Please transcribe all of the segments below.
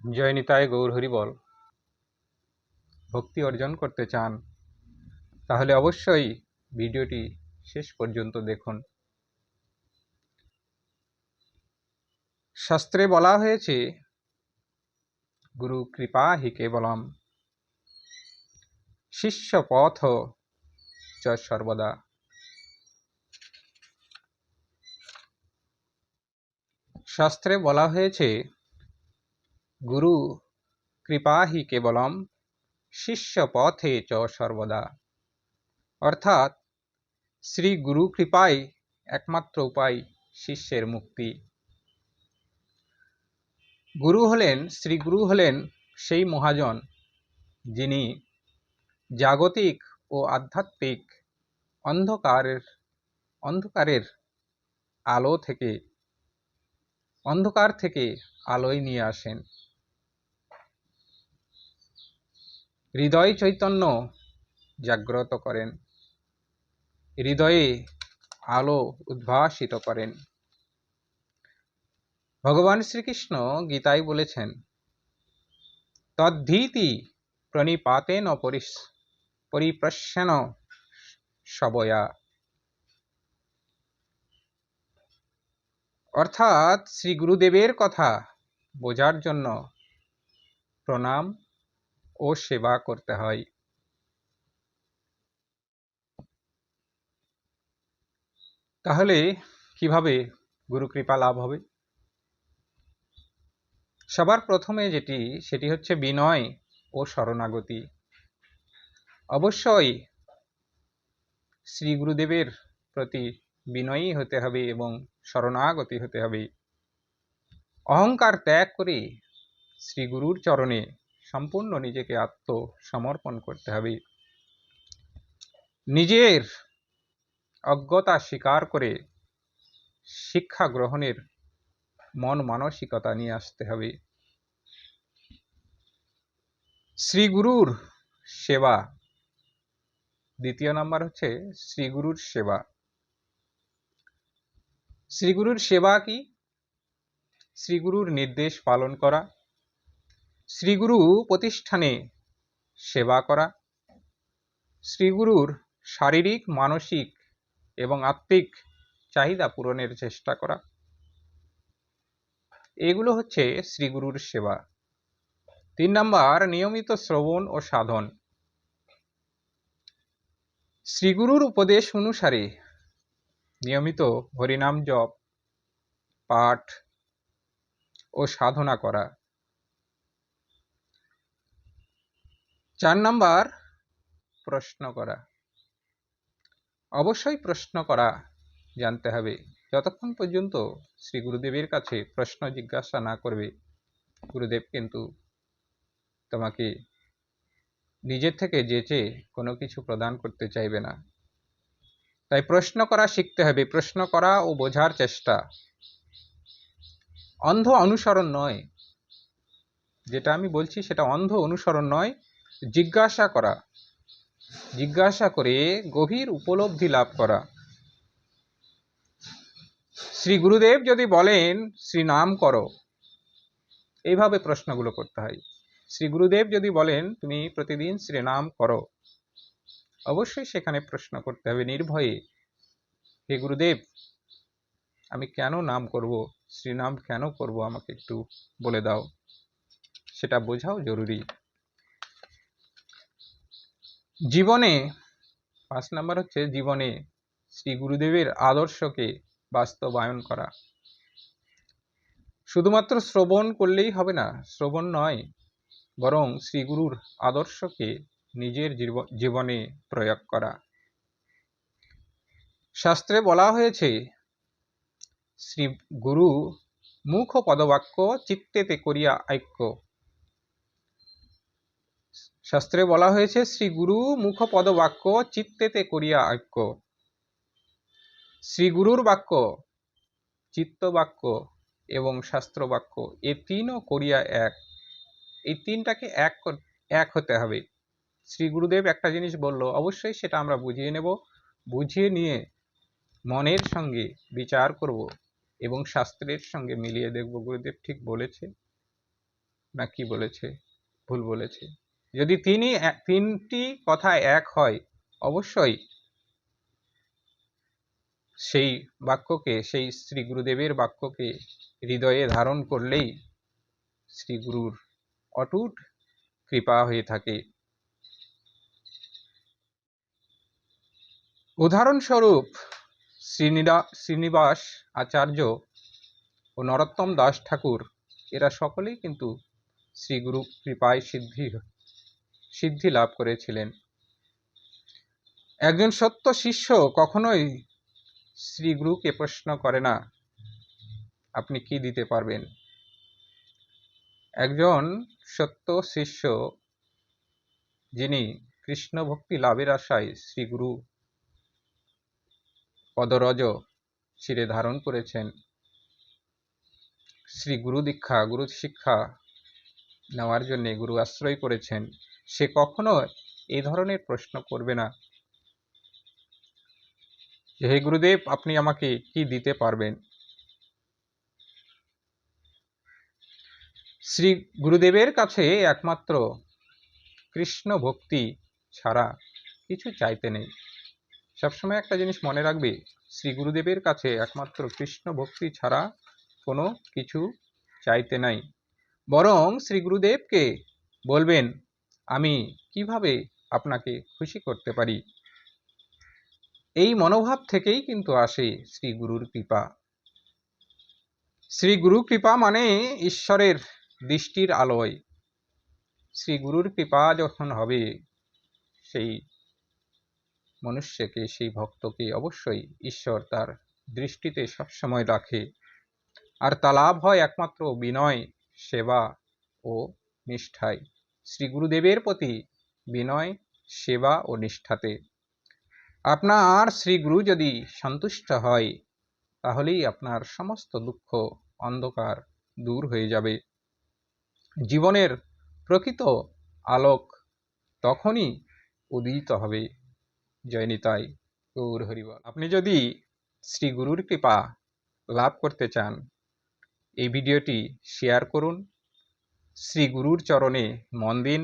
জয় নিতাই গৌর হরি বল। ভক্তি অর্জন করতে চান তাহলে অবশ্যই ভিডিওটি শেষ পর্যন্ত দেখুন। শাস্ত্রে বলা হয়েছে গুরু কৃপা হি কেবলম শিষ্য পথ চ সর্বদা। শাস্ত্রে বলা হয়েছে গুরু কৃপা হি কেবলম শিষ্য পথে চ সর্বদা, অর্থাৎ শ্রী গুরু কৃপাই একমাত্র উপায় শিষ্যের মুক্তি। গুরু হলেন, শ্রী গুরু হলেন সেই মহাজন যিনি জাগতিক ও আধ্যাত্মিক অন্ধকারের অন্ধকার থেকে আলোয় নিয়ে আসেন। হৃদয় চৈতন্য জাগ্রত করেন, হৃদয়ে আলো উদ্ভাসিত করেন। ভগবান শ্রীকৃষ্ণ গীতায় বলেছেন, তদ্ধীতি প্রণিপাতেন পরিপ্রশ্ন সবয়া, অর্থাৎ শ্রী গুরুদেবের কথা বোঝার জন্য প্রণাম ও সেবা করতে হয়। তাহলে কিভাবে গুরু কৃপা লাভ হবে? সবার প্রথমে সেটি হচ্ছে বিনয় ও শরণাগতি। অবশ্যই শ্রী গুরুদেবের প্রতি বিনয়ী হতে হবে এবং শরণাগতি হতে হবে। অহংকার ত্যাগ করে শ্রী গুরুর চরণে সম্পূর্ণ নিজেকে আত্মসমর্পণ করতে হবে। নিজের অজ্ঞতা স্বীকার করে শিক্ষা গ্রহণের মন মানসিকতা নিয়ে আসতে হবে। শ্রী গুরুর সেবা, দ্বিতীয় নাম্বার হচ্ছে শ্রী গুরুর সেবা। শ্রী গুরুর সেবা কি? শ্রী গুরুর নির্দেশ পালন করা, শ্রী গুরু প্রতিষ্ঠানে সেবা করা, শ্রী গুরুর শারীরিক, মানসিক এবং আত্মিক চাহিদা পূরণের চেষ্টা করা, এগুলো হচ্ছে শ্রী গুরুর সেবা। 3 নাম্বার নিয়মিত শ্রবণ ও সাধন। শ্রী গুরুর উপদেশ অনুসারে নিয়মিত হরিনাম জপ, পাঠ ও সাধনা করা। 4 নাম্বার প্রশ্ন করা। অবশ্যই প্রশ্ন করা জানতে হবে। যতক্ষণ পর্যন্ত শ্রী গুরুদেবের কাছে প্রশ্ন জিজ্ঞাসা না করবে, গুরুদেব কিন্তু তোমাকে নিজের থেকে যেচে কোনো কিছু প্রদান করতে চাইবে না। তাই প্রশ্ন করা শিখতে হবে। প্রশ্ন করা ও বোঝার চেষ্টা, অন্ধ অনুসরণ নয়। যেটা আমি বলছি সেটা অন্ধ অনুসরণ নয়, জিজ্ঞাসা করা, জিজ্ঞাসা করে গভীর উপলব্ধি লাভ করা। শ্রী গুরুদেব যদি বলেন শ্রী নাম করো, এইভাবে প্রশ্নগুলো করতে হয়। শ্রী গুরুদেব যদি বলেন তুমি প্রতিদিন শ্রী নাম করো, অবশ্যই সেখানে প্রশ্ন করতে হবে নির্ভয়ে, হে গুরুদেব আমি কেন নাম করব, শ্রী নাম কেন করব, আমাকে একটু বলে দাও। সেটা বোঝাও জরুরি। জীবনে 5 নাম্বার হচ্ছে জীবনে শ্রী গুরুদেবের আদর্শকে বাস্তবায়ন করা। শুধুমাত্র শ্রবণ করলেই হবে না, শ্রবণ নয়, বরং শ্রী গুরুর আদর্শকে নিজের জীবনে প্রয়োগ করা। শাস্ত্রে বলা হয়েছে শ্রী গুরু মুখ পদবাক্য চিত্তেতে করিয়া ঐক্য। শাস্ত্রে বলা হয়েছে শ্রী গুরু মুখ পদবাক্য চিত্তেতে করিয়া ঐক্য। শ্রী গুরুর বাক্য, চিত্ত বাক্য এবং শাস্ত্র বাক্য, এই তিনও করিয়া এক। এই তিনটাকে এক হতে হবে। শ্রী গুরুদেব একটা জিনিস বলল, অবশ্যই সেটা আমরা বুঝিয়ে নেব, বুঝিয়ে নিয়ে মনের সঙ্গে বিচার করব এবং শাস্ত্রের সঙ্গে মিলিয়ে দেখব গুরুদেব ঠিক বলেছে না কি বলেছে, ভুল বলেছে। যদি তিনটি কথা এক হয়, অবশ্যই সেই বাক্যকে, সেই শ্রী গুরুদেবের বাক্যকে হৃদয়ে ধারণ করলেই শ্রী গুরুর অটুট কৃপা হয়ে থাকে। উদাহরণস্বরূপ শ্রীনিবাস আচার্য ও নরোত্তম দাস ঠাকুর, এরা সকলেই কিন্তু শ্রী গুরু কৃপায় সিদ্ধি লাভ করেছিলেন। একজন সত্য শিষ্য কখনোই শ্রী গুরুকে প্রশ্ন করে না আপনি কি দিতে পারবেন। একজন সত্য শিষ্য, যিনি কৃষ্ণ ভক্তি লাভের আশায় শ্রী গুরু পদরজ শিরে ধারণ করেছেন, শ্রী গুরু দীক্ষা, গুরু শিক্ষা নেওয়ার জন্য গুরু আশ্রয় করেছেন, সে কখনো এই ধরনের প্রশ্ন করবে না যে হে গুরুদেব আপনি আমাকে কি দিতে পারবেন। শ্রী গুরুদেবের কাছে একমাত্র কৃষ্ণ ভক্তি ছাড়া কিছু চাইতে নেই। সবসময় একটা জিনিস মনে রাখবে, শ্রী গুরুদেবের কাছে একমাত্র কৃষ্ণ ভক্তি ছাড়া কোনো কিছু চাইতে নাই। বরং শ্রী গুরুদেবকে বলবেন আমি কিভাবে আপনাকে খুশি করতে পারি। এই মনোভাব থেকেই কিন্তু আসে শ্রী গুরুর কৃপা। শ্রী গুরু কৃপা মানে ঈশ্বরের দৃষ্টির আলোয়। শ্রী গুরুর কৃপা যখন হবে, সেই মনুষ্যকে, সেই ভক্তকে অবশ্যই ঈশ্বর তার দৃষ্টিতে সবসময় রাখে। আর তা লাভ হয় একমাত্র বিনয়, সেবা ও নিষ্ঠায়। শ্রী গুরুদেবের প্রতি বিনয়, সেবা ও নিষ্ঠাতে আপনার শ্রী গুরু যদি সন্তুষ্ট হয়, তাহলেই আপনার সমস্ত দুঃখ অন্ধকার দূর হয়ে যাবে। জীবনের প্রকৃত আলোক তখনই উদিত হবে। জয় নিতাই গৌর হরিবল। আপনি যদি শ্রী গুরুর কৃপা লাভ করতে চান, এই ভিডিওটি শেয়ার করুন, শ্রী গুরুর চরণে মন দিন,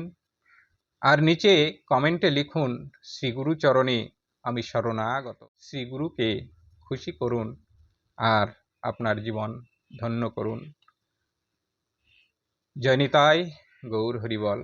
আর নিচে কমেন্টে লিখুন শ্রী গুরু চরণে আমি শরণাগত। শ্রী গুরুকে খুশি করুন আর আপনার জীবন ধন্য করুন। জয় নিতাই গৌর হরিবল।